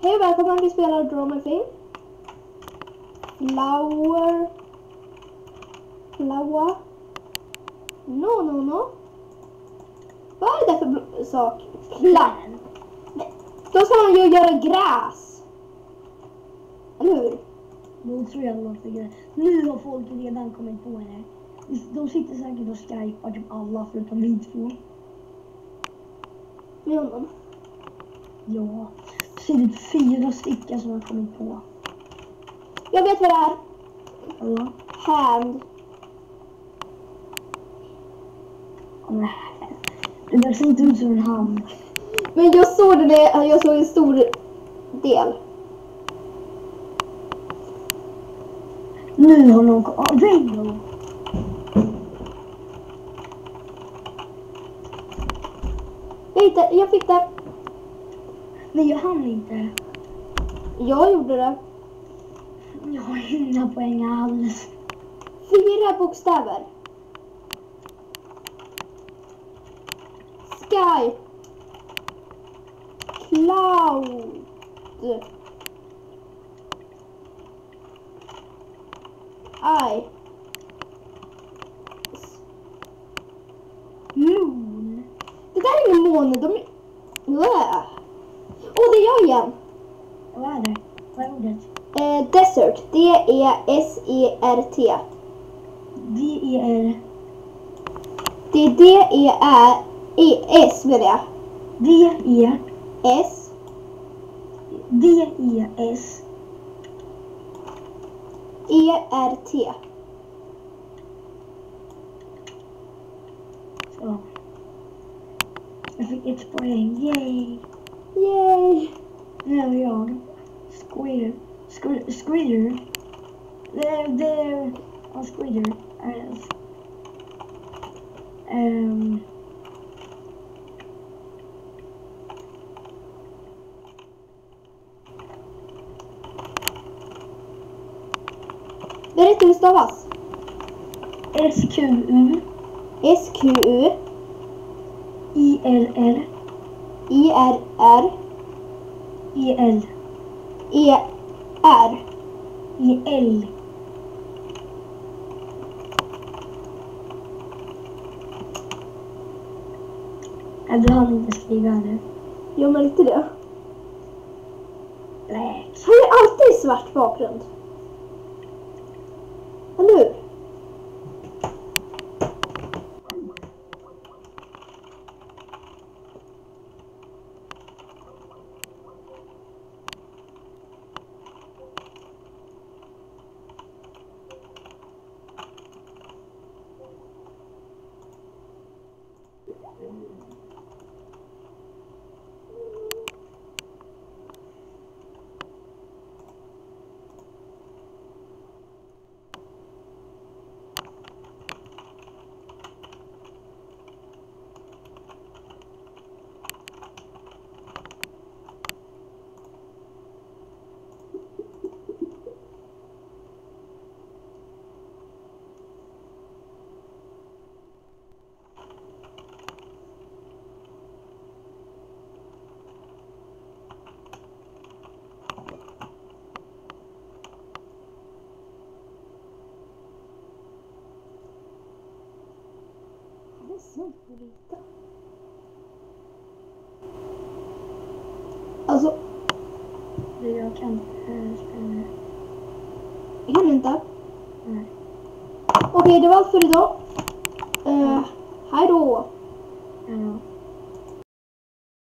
Hej och välkomna, vi spelar Dromafin. Flower. No. Vad är det för sak? Då ska man ju göra gräs. Eller hur? Då tror jag man får göra. Nu har folk redan kommit på det. De sitter säkert och skypar typ alla förutom vi två. Med honom. Ja. Så är det 4 stycken som har kommit på. Jag vet vad det är. Ja. Hand. Det där ser inte ut som en hand. Men jag såg det, jag såg en stor del. Nu har någon kommit. Rainbow. Jag fick det. Nej, jag hann inte. Jag gjorde det. Jag har inga poäng alls. 4 bokstäver. Sky. Cloud. I. Moon. Det där är ingen måne. De är... Det är jag igen. Vad är det? Vad är ordet? Desert. D-E-S-E-R-T. D-E-R. Det är D-E-S menar jag. D-E. S. D-E-S. E-R-T. Så. Jag fick 1 poäng. Yay! Yay! Nu är jag. Squidder. Squidder. Ja, Squidder. Berätta hur det stavas. S-Q-U. S-Q-U. I-L-L. I-R-R. E-L. E-R. E-L. Du har inte skriva nu. Jag märkte det. Nej. Han är alltid i svart bakgrund. Eller hur? Det är så lite. Alltså, Jag kan spela. jag kan inte. Nej. Okej, det var allt för idag. Hej då.